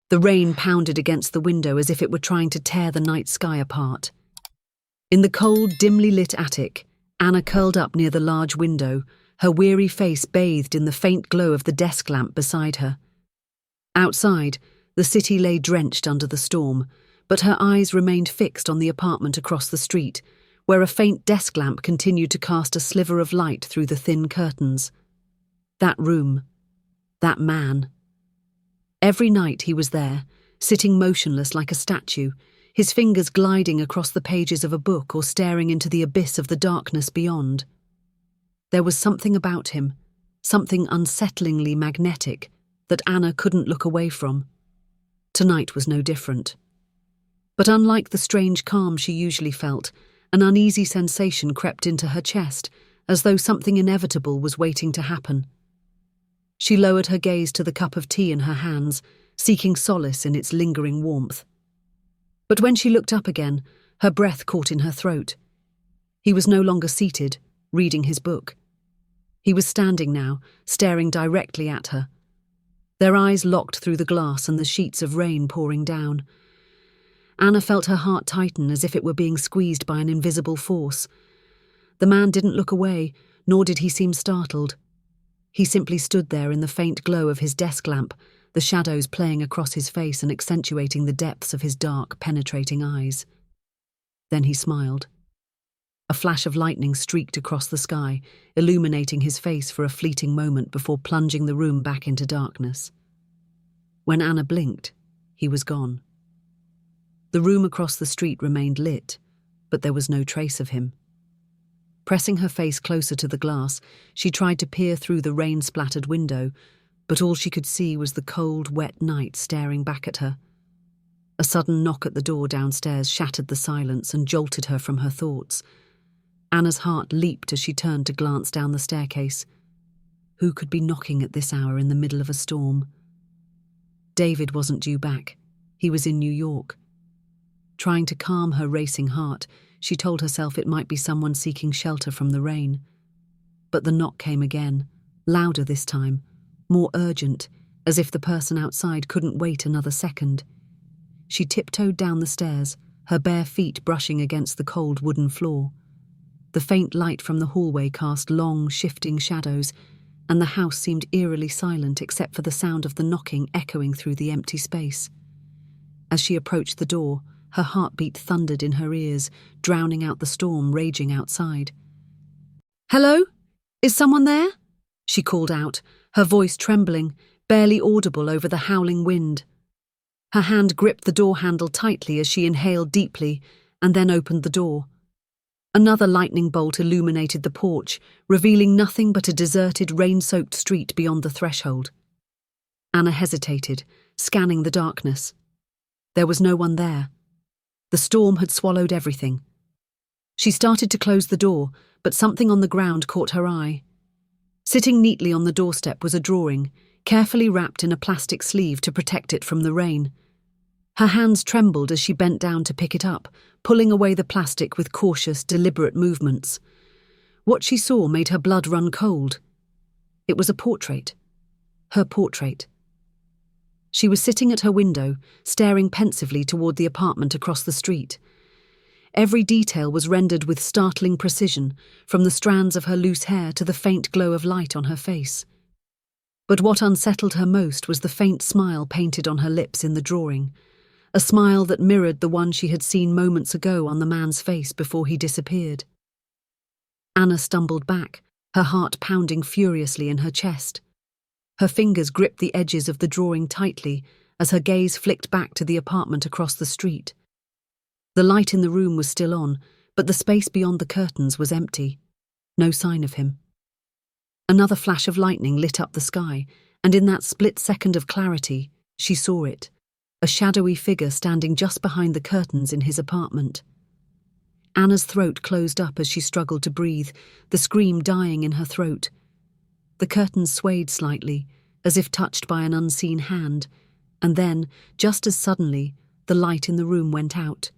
The rain pounded against the window as if it were trying to tear the night sky apart. In the cold, dimly lit attic, Anna curled up near the large window, her weary face bathed in the faint glow of the desk lamp beside her. Outside, the city lay drenched under the storm, but her eyes remained fixed on the apartment across the street, where a faint desk lamp continued to cast a sliver of light through the thin curtains. That room. That man. Every night he was there, sitting motionless like a statue, his fingers gliding across the pages of a book or staring into the abyss of the darkness beyond. There was something about him, something unsettlingly magnetic, that Anna couldn't look away from. Tonight was no different. But unlike the strange calm she usually felt, an uneasy sensation crept into her chest, as though something inevitable was waiting to happen. She lowered her gaze to the cup of tea in her hands, seeking solace in its lingering warmth. But when she looked up again, her breath caught in her throat. He was no longer seated, reading his book. He was standing now, staring directly at her. Their eyes locked through the glass and the sheets of rain pouring down. Anna felt her heart tighten as if it were being squeezed by an invisible force. The man didn't look away, nor did he seem startled. He simply stood there in the faint glow of his desk lamp, the shadows playing across his face and accentuating the depths of his dark, penetrating eyes. Then he smiled. A flash of lightning streaked across the sky, illuminating his face for a fleeting moment before plunging the room back into darkness. When Anna blinked, he was gone. The room across the street remained lit, but there was no trace of him. Pressing her face closer to the glass, she tried to peer through the rain-splattered window, but all she could see was the cold, wet night staring back at her. A sudden knock at the door downstairs shattered the silence and jolted her from her thoughts. Anna's heart leaped as she turned to glance down the staircase. Who could be knocking at this hour in the middle of a storm? David wasn't due back. He was in New York. Trying to calm her racing heart, she told herself it might be someone seeking shelter from the rain. But the knock came again, louder this time, more urgent, as if the person outside couldn't wait another second. She tiptoed down the stairs, her bare feet brushing against the cold wooden floor. The faint light from the hallway cast long, shifting shadows, and the house seemed eerily silent except for the sound of the knocking echoing through the empty space. As she approached the door, her heartbeat thundered in her ears, drowning out the storm raging outside. "Hello? Is someone there?" she called out, her voice trembling, barely audible over the howling wind. Her hand gripped the door handle tightly as she inhaled deeply, and then opened the door. Another lightning bolt illuminated the porch, revealing nothing but a deserted, rain-soaked street beyond the threshold. Anna hesitated, scanning the darkness. There was no one there. The storm had swallowed everything. She started to close the door, but something on the ground caught her eye. Sitting neatly on the doorstep was a drawing, carefully wrapped in a plastic sleeve to protect it from the rain. Her hands trembled as she bent down to pick it up, pulling away the plastic with cautious, deliberate movements. What she saw made her blood run cold. It was a portrait. Her portrait. She was sitting at her window, staring pensively toward the apartment across the street. Every detail was rendered with startling precision, from the strands of her loose hair to the faint glow of light on her face. But what unsettled her most was the faint smile painted on her lips in the drawing, a smile that mirrored the one she had seen moments ago on the man's face before he disappeared. Anna stumbled back, her heart pounding furiously in her chest. Her fingers gripped the edges of the drawing tightly as her gaze flicked back to the apartment across the street. The light in the room was still on, but the space beyond the curtains was empty. No sign of him. Another flash of lightning lit up the sky, and in that split second of clarity, she saw it, a shadowy figure standing just behind the curtains in his apartment. Anna's throat closed up as she struggled to breathe, the scream dying in her throat. The curtains swayed slightly, as if touched by an unseen hand, and then, just as suddenly, the light in the room went out.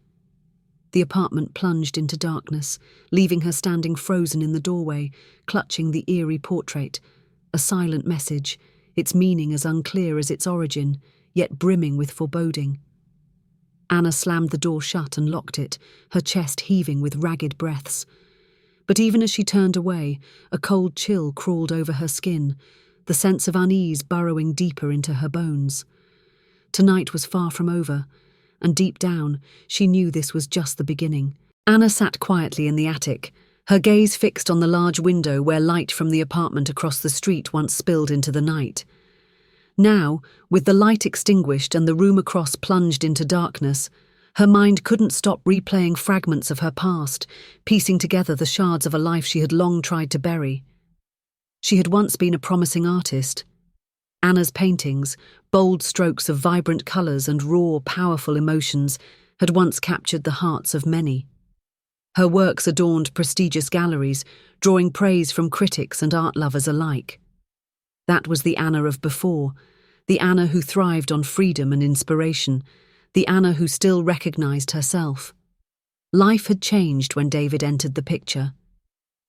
The apartment plunged into darkness, leaving her standing frozen in the doorway, clutching the eerie portrait, a silent message, its meaning as unclear as its origin, yet brimming with foreboding. Anna slammed the door shut and locked it, her chest heaving with ragged breaths. But even as she turned away, a cold chill crawled over her skin, the sense of unease burrowing deeper into her bones. Tonight was far from over, and deep down, she knew this was just the beginning. Anna sat quietly in the attic, her gaze fixed on the large window where light from the apartment across the street once spilled into the night. Now, with the light extinguished and the room across plunged into darkness, her mind couldn't stop replaying fragments of her past, piecing together the shards of a life she had long tried to bury. She had once been a promising artist. Anna's paintings, bold strokes of vibrant colours and raw, powerful emotions, had once captured the hearts of many. Her works adorned prestigious galleries, drawing praise from critics and art lovers alike. That was the Anna of before, the Anna who thrived on freedom and inspiration, the Anna who still recognised herself. Life had changed when David entered the picture.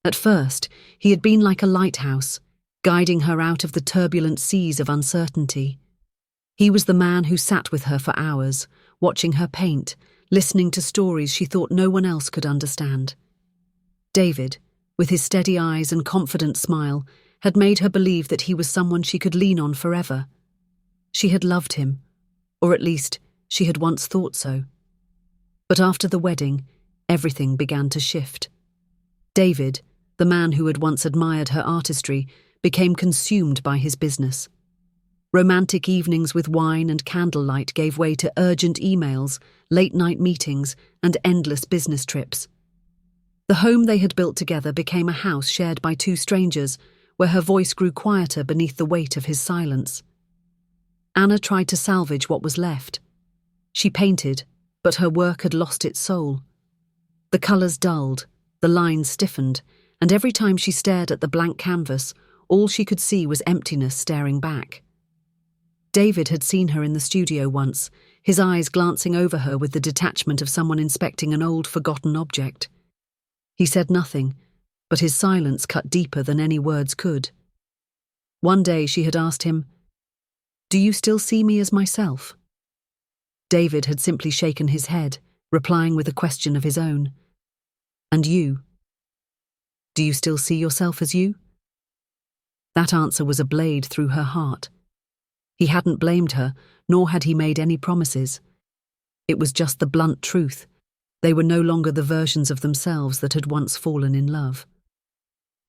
At first, he had been like a lighthouse, guiding her out of the turbulent seas of uncertainty. He was the man who sat with her for hours, watching her paint, listening to stories she thought no one else could understand. David, with his steady eyes and confident smile, had made her believe that he was someone she could lean on forever. She had loved him, or at least she had once thought so. But after the wedding, everything began to shift. David, the man who had once admired her artistry, became consumed by his business. Romantic evenings with wine and candlelight gave way to urgent emails, late-night meetings, and endless business trips. The home they had built together became a house shared by two strangers, where her voice grew quieter beneath the weight of his silence. Anna tried to salvage what was left. She painted, but her work had lost its soul. The colours dulled, the lines stiffened, and every time she stared at the blank canvas, all she could see was emptiness staring back. David had seen her in the studio once, his eyes glancing over her with the detachment of someone inspecting an old, forgotten object. He said nothing, but his silence cut deeper than any words could. One day she had asked him, "Do you still see me as myself?" David had simply shaken his head, replying with a question of his own. "And you? Do you still see yourself as you?" That answer was a blade through her heart. He hadn't blamed her, nor had he made any promises. It was just the blunt truth. They were no longer the versions of themselves that had once fallen in love.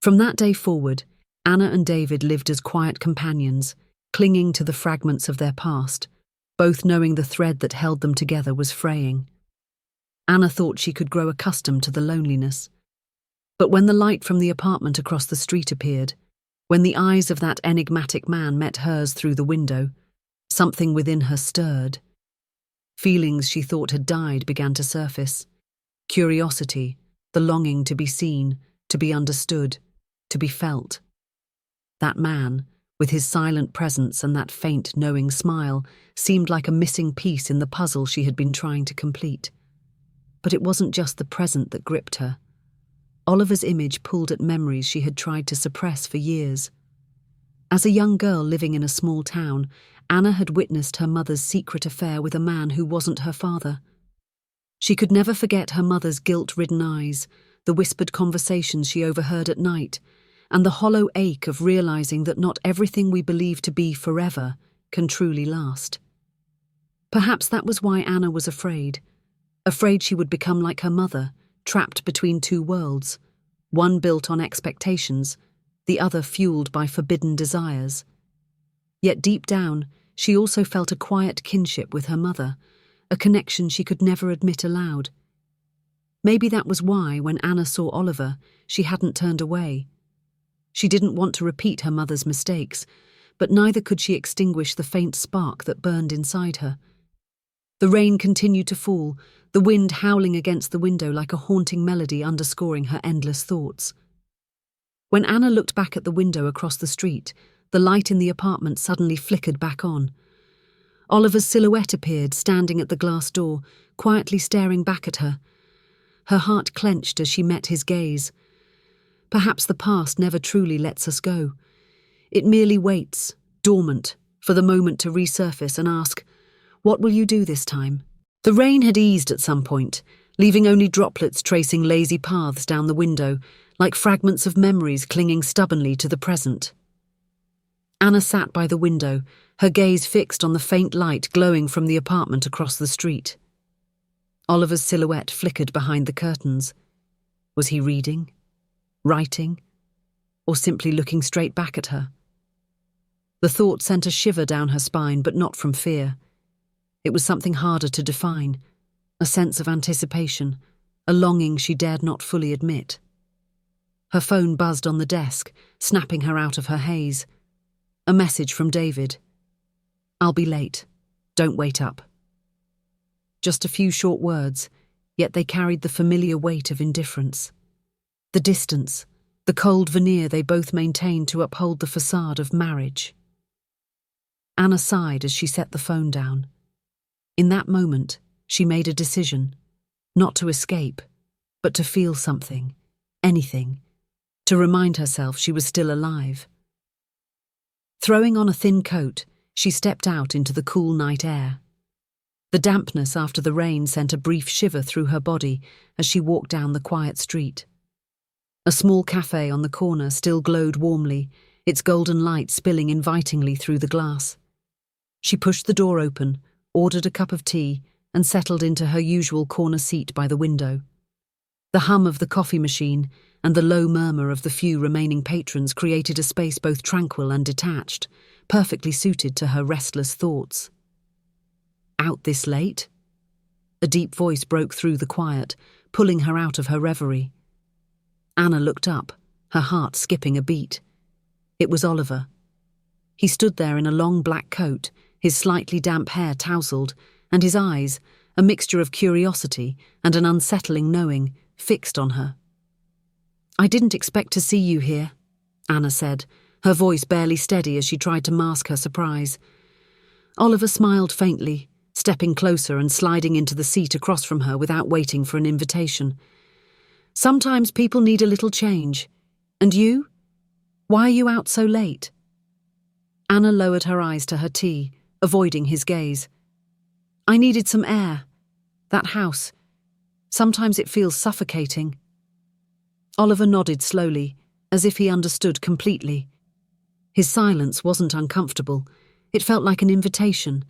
From that day forward, Anna and David lived as quiet companions, clinging to the fragments of their past, both knowing the thread that held them together was fraying. Anna thought she could grow accustomed to the loneliness. But when the light from the apartment across the street appeared, when the eyes of that enigmatic man met hers through the window, something within her stirred. Feelings she thought had died began to surface. Curiosity, the longing to be seen, to be understood, to be felt. That man, with his silent presence and that faint, knowing smile, seemed like a missing piece in the puzzle she had been trying to complete. But it wasn't just the present that gripped her. Oliver's image pulled at memories she had tried to suppress for years. As a young girl living in a small town, Anna had witnessed her mother's secret affair with a man who wasn't her father. She could never forget her mother's guilt-ridden eyes, the whispered conversations she overheard at night, and the hollow ache of realizing that not everything we believe to be forever can truly last. Perhaps that was why Anna was afraid she would become like her mother, trapped between two worlds, one built on expectations, the other fueled by forbidden desires. Yet deep down, she also felt a quiet kinship with her mother, a connection she could never admit aloud. Maybe that was why, when Anna saw Oliver, she hadn't turned away. She didn't want to repeat her mother's mistakes, but neither could she extinguish the faint spark that burned inside her. The rain continued to fall, the wind howling against the window like a haunting melody underscoring her endless thoughts. When Anna looked back at the window across the street, the light in the apartment suddenly flickered back on. Oliver's silhouette appeared, standing at the glass door, quietly staring back at her. Her heart clenched as she met his gaze. Perhaps the past never truly lets us go. It merely waits, dormant, for the moment to resurface and ask, "What will you do this time?" The rain had eased at some point, leaving only droplets tracing lazy paths down the window, like fragments of memories clinging stubbornly to the present. Anna sat by the window, her gaze fixed on the faint light glowing from the apartment across the street. Oliver's silhouette flickered behind the curtains. Was he reading, writing, or simply looking straight back at her? The thought sent a shiver down her spine, but not from fear. It was something harder to define, a sense of anticipation, a longing she dared not fully admit. Her phone buzzed on the desk, snapping her out of her haze. A message from David. "I'll be late. Don't wait up." Just a few short words, yet they carried the familiar weight of indifference. The distance, the cold veneer they both maintained to uphold the facade of marriage. Anna sighed as she set the phone down. In that moment, she made a decision, not to escape, but to feel something, anything, to remind herself she was still alive. Throwing on a thin coat, she stepped out into the cool night air. The dampness after the rain sent a brief shiver through her body as she walked down the quiet street. A small cafe on the corner still glowed warmly, its golden light spilling invitingly through the glass. She pushed the door open, ordered a cup of tea, and settled into her usual corner seat by the window. The hum of the coffee machine and the low murmur of the few remaining patrons created a space both tranquil and detached, perfectly suited to her restless thoughts. "Out this late?" A deep voice broke through the quiet, pulling her out of her reverie. Anna looked up, her heart skipping a beat. It was Oliver. He stood there in a long black coat, his slightly damp hair tousled, and his eyes, a mixture of curiosity and an unsettling knowing, fixed on her. "I didn't expect to see you here," Anna said, her voice barely steady as she tried to mask her surprise. Oliver smiled faintly, stepping closer and sliding into the seat across from her without waiting for an invitation. "Sometimes people need a little change. And you? Why are you out so late?" Anna lowered her eyes to her tea, avoiding his gaze. "I needed some air. That house. Sometimes it feels suffocating." Oliver nodded slowly, as if he understood completely. His silence wasn't uncomfortable. It felt like an invitation,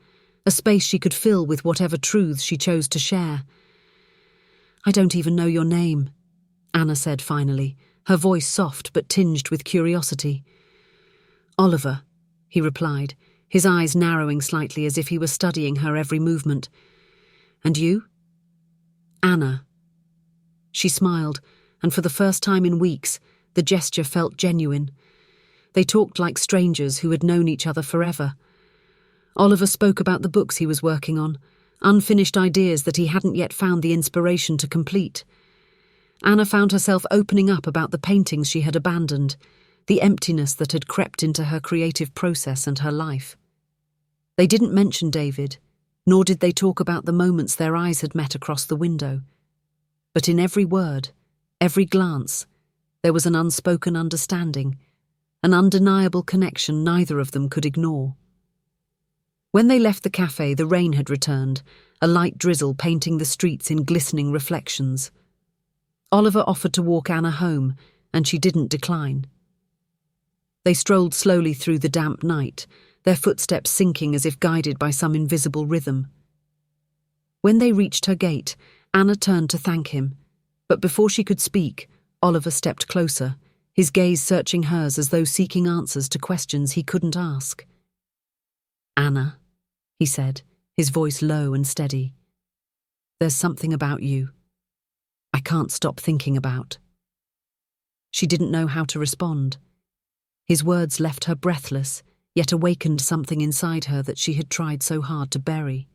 a space she could fill with whatever truths she chose to share. "I don't even know your name," Anna said finally, her voice soft but tinged with curiosity. "Oliver," he replied, his eyes narrowing slightly as if he were studying her every movement. "And you?" "Anna." She smiled, and for the first time in weeks, the gesture felt genuine. They talked like strangers who had known each other forever. Oliver spoke about the books he was working on, unfinished ideas that he hadn't yet found the inspiration to complete. Anna found herself opening up about the paintings she had abandoned, the emptiness that had crept into her creative process and her life. They didn't mention David, nor did they talk about the moments their eyes had met across the window. But in every word, every glance, there was an unspoken understanding, an undeniable connection neither of them could ignore. When they left the cafe, the rain had returned, a light drizzle painting the streets in glistening reflections. Oliver offered to walk Anna home, and she didn't decline. They strolled slowly through the damp night, their footsteps sinking as if guided by some invisible rhythm. When they reached her gate, Anna turned to thank him, but before she could speak, Oliver stepped closer, his gaze searching hers as though seeking answers to questions he couldn't ask. "Anna," he said, his voice low and steady, "there's something about you I can't stop thinking about." She didn't know how to respond. His words left her breathless, yet awakened something inside her that she had tried so hard to bury.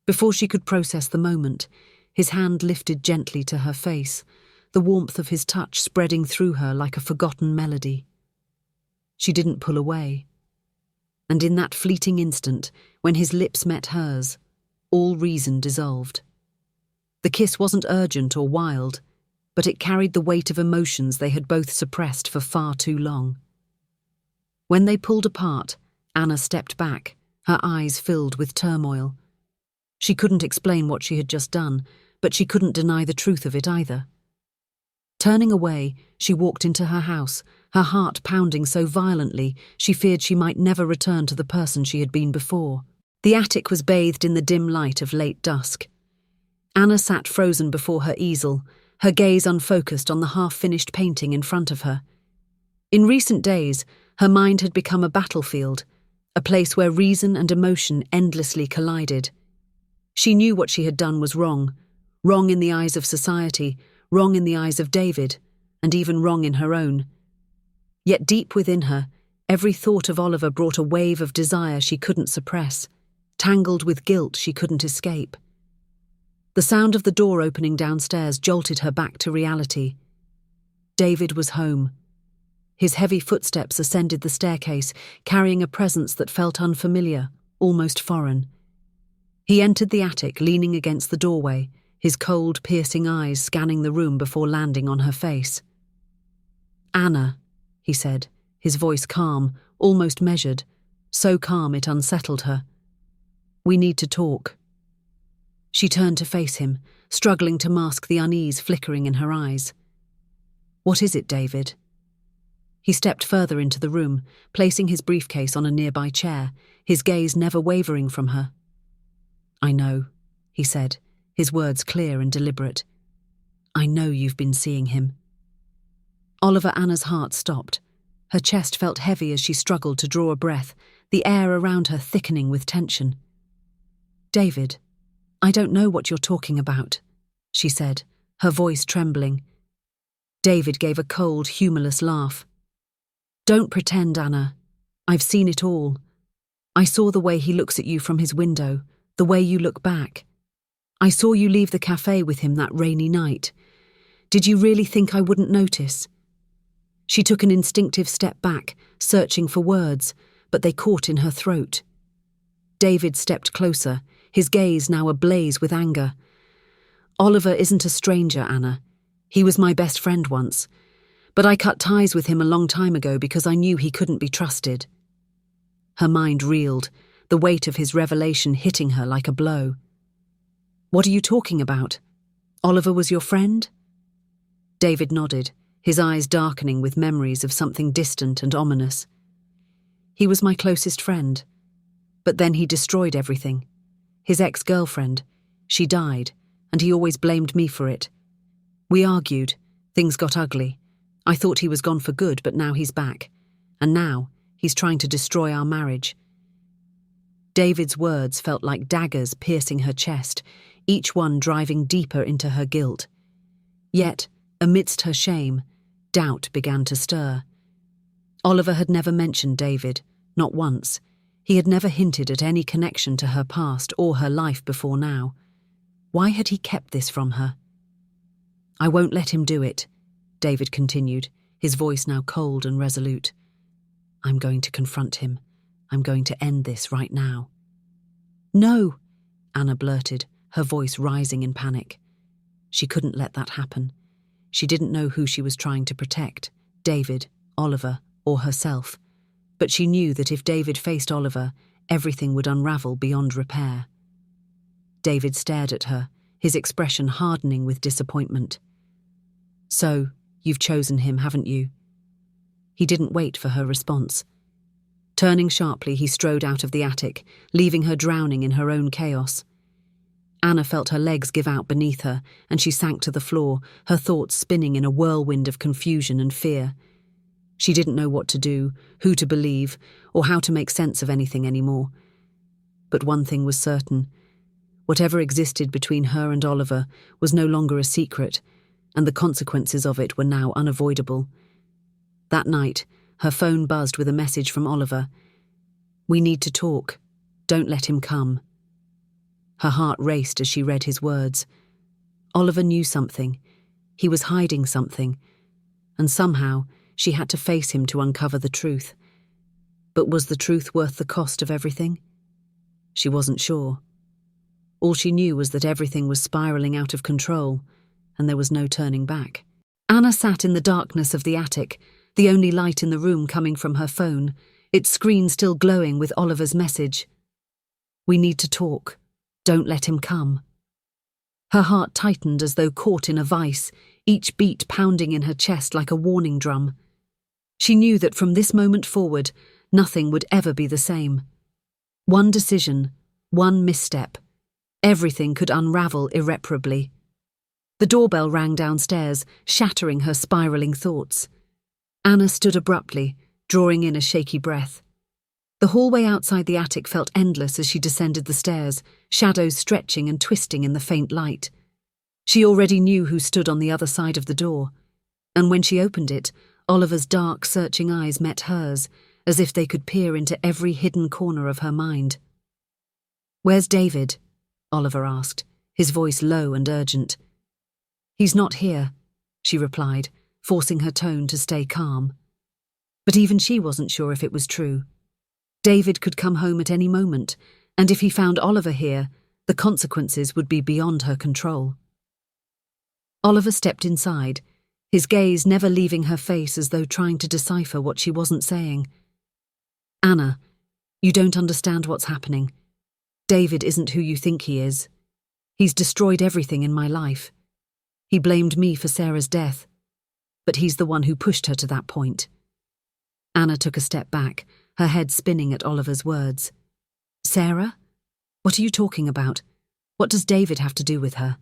Before she could process the moment, his hand lifted gently to her face, the warmth of his touch spreading through her like a forgotten melody. She didn't pull away. And in that fleeting instant, when his lips met hers, all reason dissolved. The kiss wasn't urgent or wild, but it carried the weight of emotions they had both suppressed for far too long. When they pulled apart, Anna stepped back, her eyes filled with turmoil. She couldn't explain what she had just done, but she couldn't deny the truth of it either. Turning away, she walked into her house, her heart pounding so violently she feared she might never return to the person she had been before. The attic was bathed in the dim light of late dusk. Anna sat frozen before her easel, her gaze unfocused on the half-finished painting in front of her. In recent days, her mind had become a battlefield, a place where reason and emotion endlessly collided. She knew what she had done was wrong in the eyes of society, wrong in the eyes of David, and even wrong in her own. Yet deep within her, every thought of Oliver brought a wave of desire she couldn't suppress, tangled with guilt she couldn't escape. The sound of the door opening downstairs jolted her back to reality. David was home. His heavy footsteps ascended the staircase, carrying a presence that felt unfamiliar, almost foreign. He entered the attic, leaning against the doorway, his cold, piercing eyes scanning the room before landing on her face. "Anna," he said, his voice calm, almost measured, so calm it unsettled her. "We need to talk." She turned to face him, struggling to mask the unease flickering in her eyes. "What is it, David?" He stepped further into the room, placing his briefcase on a nearby chair, his gaze never wavering from her. "I know," he said, his words clear and deliberate. "I know you've been seeing him." Anna's heart stopped. Her chest felt heavy as she struggled to draw a breath, the air around her thickening with tension. "David, I don't know what you're talking about," she said, her voice trembling. David gave a cold, humorless laugh. "Don't pretend, Anna. I've seen it all. I saw the way he looks at you from his window, the way you look back. I saw you leave the cafe with him that rainy night. Did you really think I wouldn't notice?" She took an instinctive step back, searching for words, but they caught in her throat. David stepped closer, his gaze now ablaze with anger. "Oliver isn't a stranger, Anna. He was my best friend once, but I cut ties with him a long time ago because I knew he couldn't be trusted." Her mind reeled, the weight of his revelation hitting her like a blow. "What are you talking about? Oliver was your friend?" David nodded, his eyes darkening with memories of something distant and ominous. "He was my closest friend. But then he destroyed everything. His ex-girlfriend, she died, and he always blamed me for it. We argued, things got ugly. I thought he was gone for good, but now he's back. And now, he's trying to destroy our marriage." David's words felt like daggers piercing her chest, each one driving deeper into her guilt. Yet, amidst her shame, doubt began to stir. Oliver had never mentioned David, not once. He had never hinted at any connection to her past or her life before now. Why had he kept this from her? "I won't let him do it," David continued, his voice now cold and resolute. "I'm going to confront him. I'm going to end this right now." "No," Anna blurted, her voice rising in panic. She couldn't let that happen. She didn't know who she was trying to protect, David, Oliver, or herself. But she knew that if David faced Oliver, everything would unravel beyond repair. David stared at her, his expression hardening with disappointment. "So, you've chosen him, haven't you?" He didn't wait for her response. Turning sharply, he strode out of the attic, leaving her drowning in her own chaos. Anna felt her legs give out beneath her, and she sank to the floor, her thoughts spinning in a whirlwind of confusion and fear. She didn't know what to do, who to believe, or how to make sense of anything anymore. But one thing was certain. Whatever existed between her and Oliver was no longer a secret, and the consequences of it were now unavoidable. That night, her phone buzzed with a message from Oliver. "We need to talk. Don't let him come." Her heart raced as she read his words. Oliver knew something. He was hiding something. And somehow, she had to face him to uncover the truth. But was the truth worth the cost of everything? She wasn't sure. All she knew was that everything was spiraling out of control, and there was no turning back. Anna sat in the darkness of the attic, the only light in the room coming from her phone, its screen still glowing with Oliver's message. "We need to talk. Don't let him come." Her heart tightened as though caught in a vice, each beat pounding in her chest like a warning drum. She knew that from this moment forward, nothing would ever be the same. One decision, one misstep, everything could unravel irreparably. The doorbell rang downstairs, shattering her spiraling thoughts. Anna stood abruptly, drawing in a shaky breath. The hallway outside the attic felt endless as she descended the stairs, shadows stretching and twisting in the faint light. She already knew who stood on the other side of the door, and when she opened it, Oliver's dark, searching eyes met hers, as if they could peer into every hidden corner of her mind. "Where's David?" Oliver asked, his voice low and urgent. "He's not here," she replied, forcing her tone to stay calm. But even she wasn't sure if it was true. David could come home at any moment, and if he found Oliver here, the consequences would be beyond her control. Oliver stepped inside, his gaze never leaving her face as though trying to decipher what she wasn't saying. "Anna, you don't understand what's happening. David isn't who you think he is. He's destroyed everything in my life. He blamed me for Sarah's death, but he's the one who pushed her to that point." Anna took a step back, her head spinning at Oliver's words. "Sarah? What are you talking about? What does David have to do with her?"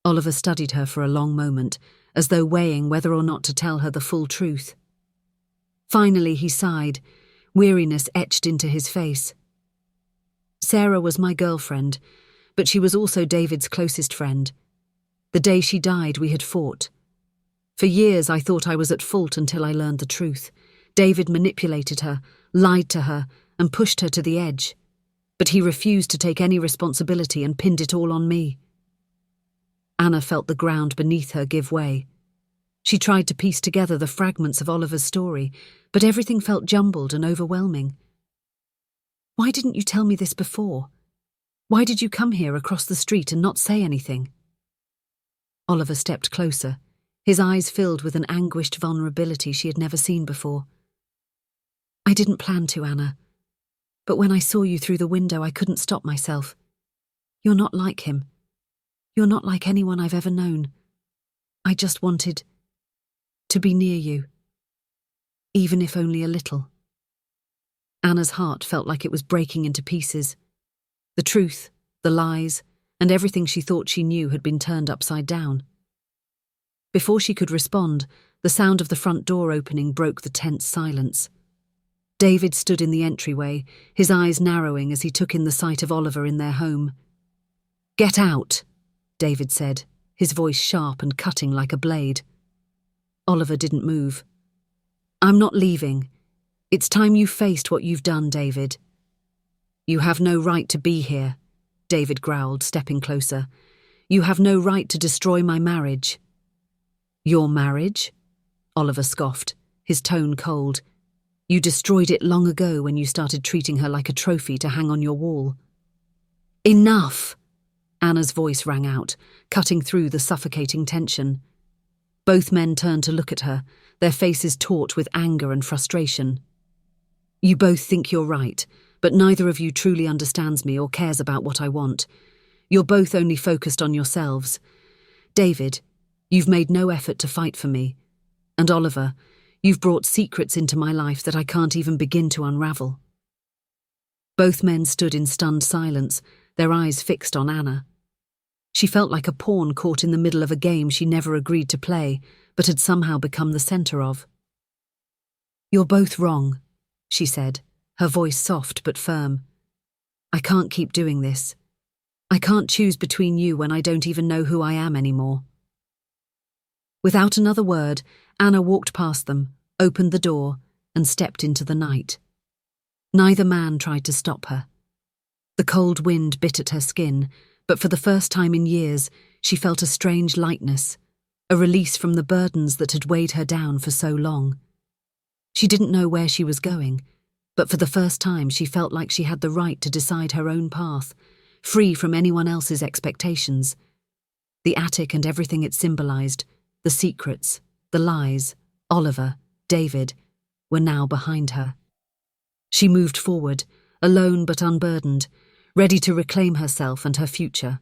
Oliver studied her for a long moment, as though weighing whether or not to tell her the full truth. Finally he sighed, weariness etched into his face. "Sarah was my girlfriend, but she was also David's closest friend. The day she died, we had fought. For years I thought I was at fault until I learned the truth. David manipulated her, lied to her, and pushed her to the edge. But he refused to take any responsibility and pinned it all on me." Anna felt the ground beneath her give way. She tried to piece together the fragments of Oliver's story, but everything felt jumbled and overwhelming. "Why didn't you tell me this before? Why did you come here across the street and not say anything?" Oliver stepped closer, his eyes filled with an anguished vulnerability she had never seen before. "I didn't plan to, Anna. But when I saw you through the window, I couldn't stop myself. You're not like him. You're not like anyone I've ever known. I just wanted to be near you, even if only a little." Anna's heart felt like it was breaking into pieces. The truth, the lies, and everything she thought she knew had been turned upside down. Before she could respond, the sound of the front door opening broke the tense silence. David stood in the entryway, his eyes narrowing as he took in the sight of Oliver in their home. "Get out," David said, his voice sharp and cutting like a blade. Oliver didn't move. "I'm not leaving. It's time you faced what you've done, David." "You have no right to be here," David growled, stepping closer. "You have no right to destroy my marriage." "Your marriage?" Oliver scoffed, his tone cold. "You destroyed it long ago when you started treating her like a trophy to hang on your wall." "Enough!" Anna's voice rang out, cutting through the suffocating tension. Both men turned to look at her, their faces taut with anger and frustration. "You both think you're right, but neither of you truly understands me or cares about what I want. You're both only focused on yourselves. David, you've made no effort to fight for me. And Oliver, you've brought secrets into my life that I can't even begin to unravel." Both men stood in stunned silence, their eyes fixed on Anna. She felt like a pawn caught in the middle of a game she never agreed to play, but had somehow become the center of. "You're both wrong," she said, her voice soft but firm. "I can't keep doing this. I can't choose between you when I don't even know who I am anymore." Without another word, Anna walked past them, opened the door, and stepped into the night. Neither man tried to stop her. The cold wind bit at her skin, but for the first time in years, she felt a strange lightness, a release from the burdens that had weighed her down for so long. She didn't know where she was going, but for the first time she felt like she had the right to decide her own path, free from anyone else's expectations. The attic and everything it symbolized, the secrets, the lies, Oliver, David, were now behind her. She moved forward, alone but unburdened, ready to reclaim herself and her future.